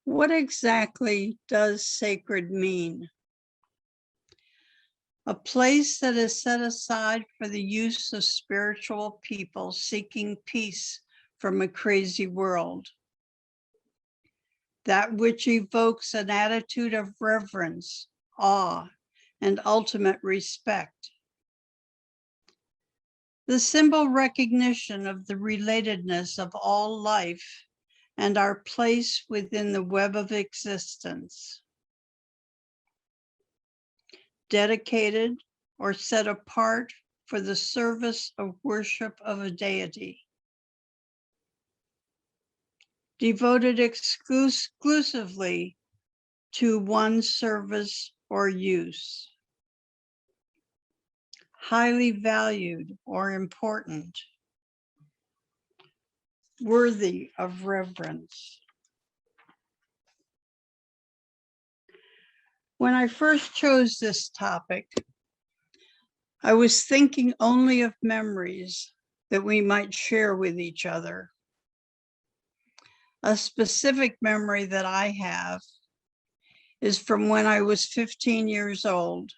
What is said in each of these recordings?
What exactly does sacred mean? A place that is set aside for the use of spiritual people seeking peace from a crazy world. That which evokes an attitude of reverence, awe, and ultimate respect. The symbol recognition of the relatedness of all life and our place within the web of existence. Dedicated or set apart for the service of worship of a deity. Devoted exclusively to one service or use. Highly valued or important. Worthy of reverence. When I first chose this topic, I was thinking only of memories that we might share with each other. A specific memory that I have is from when I was 15 years old.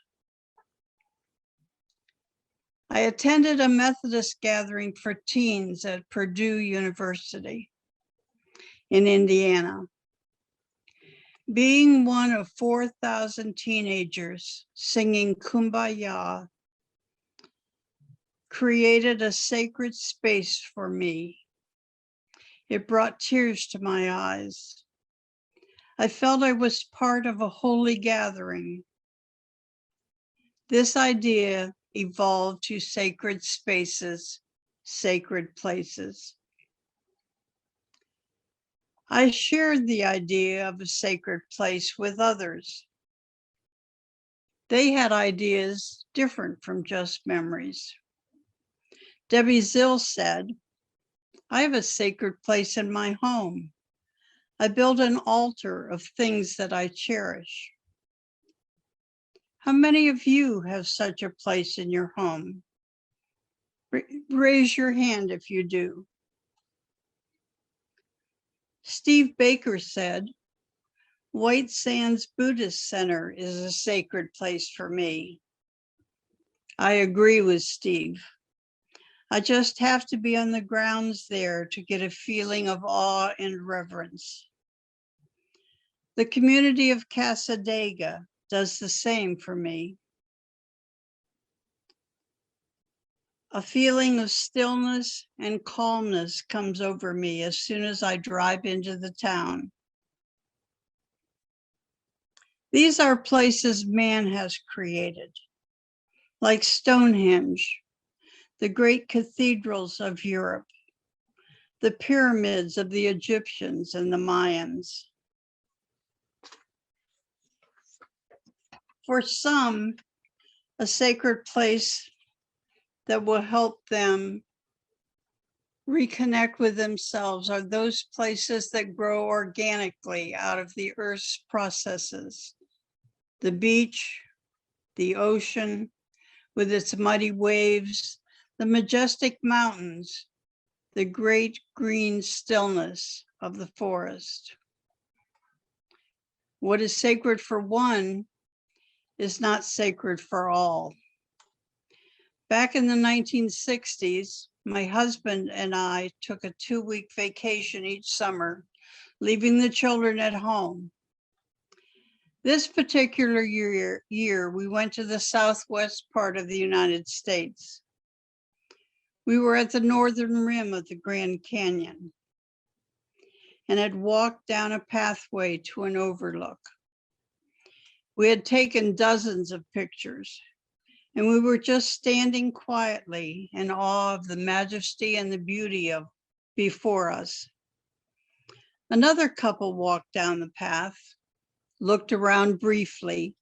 I attended a Methodist gathering for teens at Purdue University in Indiana. Being one of 4,000 teenagers singing Kumbaya created a sacred space for me. It brought tears to my eyes. I felt I was part of a holy gathering. This idea evolved to sacred spaces, sacred places. I shared the idea of a sacred place with others. They had ideas different from just memories. Debbie Zill said, I have a sacred place in my home. I built an altar of things that I cherish. How many of you have such a place in your home? Raise your hand if you do. Steve Baker said, White Sands Buddhist Center is a sacred place for me. I agree with Steve. I just have to be on the grounds there to get a feeling of awe and reverence. The community of Cassadaga does the same for me. A feeling of stillness and calmness comes over me as soon as I drive into the town. These are places man has created, like Stonehenge, the great cathedrals of Europe, the pyramids of the Egyptians and the Mayans. For some, a sacred place that will help them reconnect with themselves are those places that grow organically out of the earth's processes. The beach, the ocean with its muddy waves, the majestic mountains, the great green stillness of the forest. What is sacred for one is not sacred for all. Back in the 1960s, my husband and I took a 2-week vacation each summer, leaving the children at home. This particular year, we went to the southwest part of the United States. We were at the northern rim of the Grand Canyon and had walked down a pathway to an overlook. We had taken dozens of pictures, and we were just standing quietly in awe of the majesty and the beauty of before us. Another couple walked down the path, looked around briefly,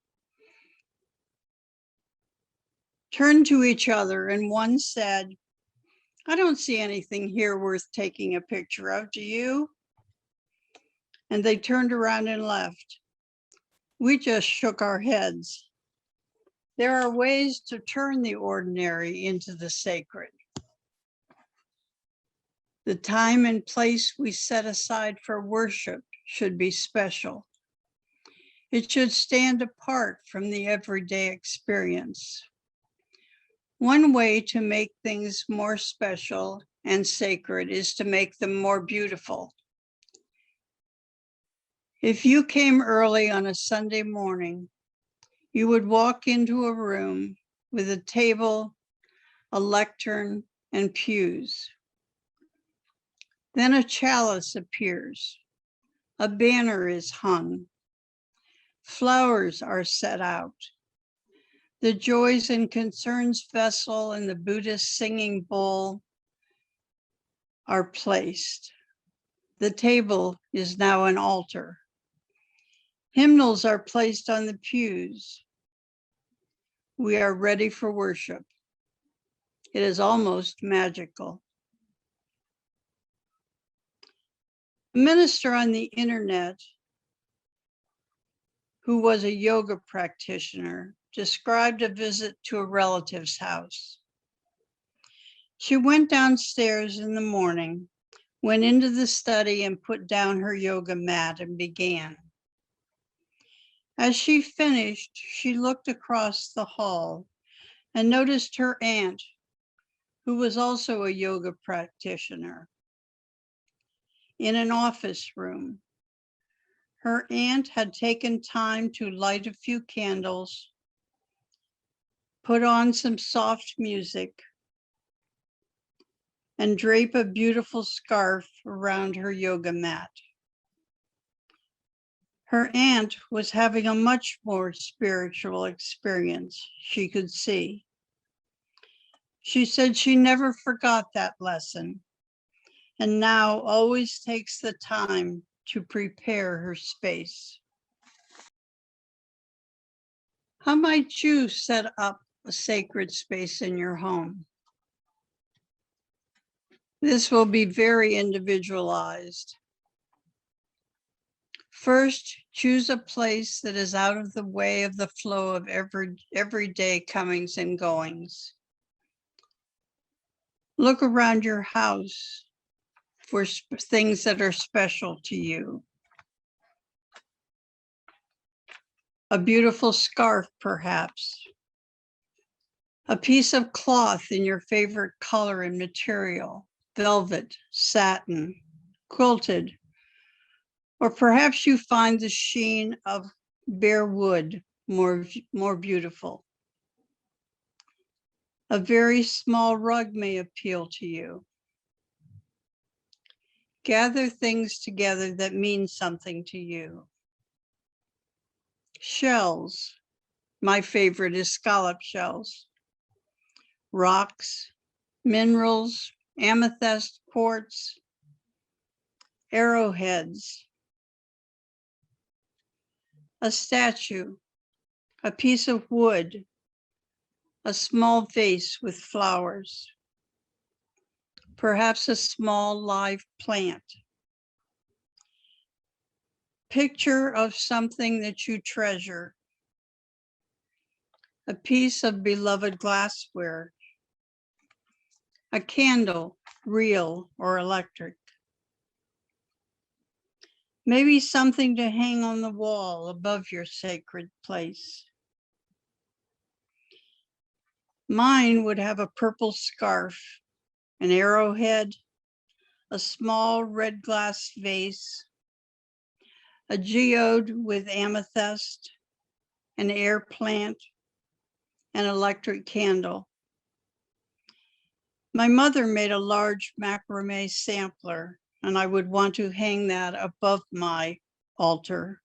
turned to each other, and one said, I don't see anything here worth taking a picture of, do you? And they turned around and left. We just shook our heads. There are ways to turn the ordinary into the sacred. The time and place we set aside for worship should be special. It should stand apart from the everyday experience. One way to make things more special and sacred is to make them more beautiful. If you came early on a Sunday morning, you would walk into a room with a table, a lectern, and pews. Then a chalice appears. A banner is hung. Flowers are set out. The joys and concerns vessel and the Buddhist singing bowl are placed. The table is now an altar. Hymnals are placed on the pews. We are ready for worship. It is almost magical. A minister on the internet who was a yoga practitioner described a visit to a relative's house. She went downstairs in the morning, went into the study and put down her yoga mat and began. As she finished, she looked across the hall and noticed her aunt, who was also a yoga practitioner, in an office room. Her aunt had taken time to light a few candles, put on some soft music, and drape a beautiful scarf around her yoga mat. Her aunt was having a much more spiritual experience, she could see. She said she never forgot that lesson and now always takes the time to prepare her space. How might you set up a sacred space in your home? This will be very individualized. First, choose a place that is out of the way of the flow of everyday comings and goings. Look around your house for things that are special to you. A beautiful scarf, perhaps. A piece of cloth in your favorite color and material, velvet, satin, quilted, or perhaps you find the sheen of bare wood more beautiful. A very small rug may appeal to you. Gather things together that mean something to you. Shells. My favorite is scallop shells. Rocks, minerals, amethyst, quartz, arrowheads. A statue, a piece of wood, a small vase with flowers, perhaps a small live plant. Picture of something that you treasure, a piece of beloved glassware, a candle, real or electric. Maybe something to hang on the wall above your sacred place. Mine would have a purple scarf, an arrowhead, a small red glass vase, a geode with amethyst, an air plant, an electric candle. My mother made a large macrame sampler, and I would want to hang that above my altar.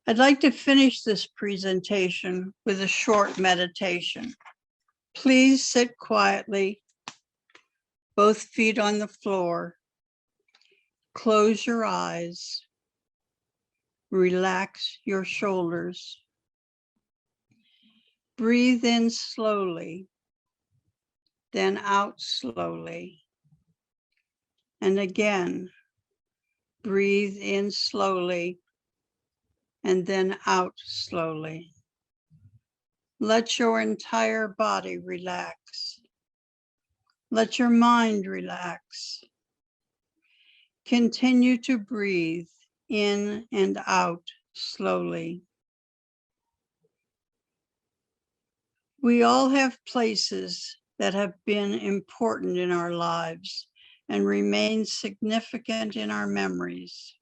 I'd like to finish this presentation with a short meditation. Please sit quietly, both feet on the floor. Close your eyes. Relax your shoulders. Breathe in slowly, then out slowly. And again, breathe in slowly and then out slowly. Let your entire body relax. Let your mind relax. Continue to breathe in and out slowly. We all have places that have been important in our lives and remain significant in our memories.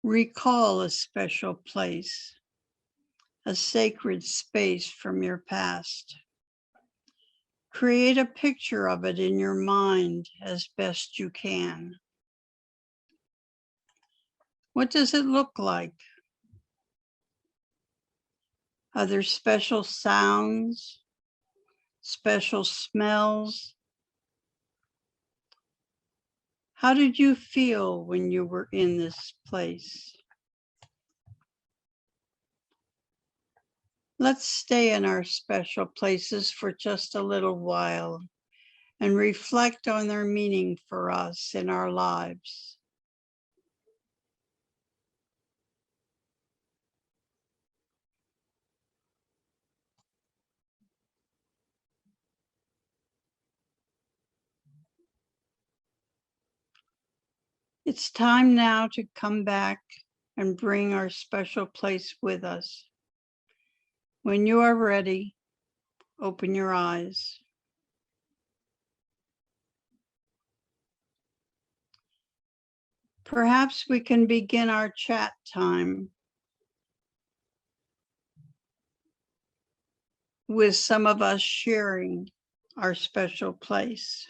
Recall a special place, a sacred space from your past. Create a picture of it in your mind as best you can. What does it look like? Are there special sounds, special smells? How did you feel when you were in this place? Let's stay in our special places for just a little while and reflect on their meaning for us in our lives. It's time now to come back and bring our special place with us. When you are ready, open your eyes. Perhaps we can begin our chat time with some of us sharing our special place.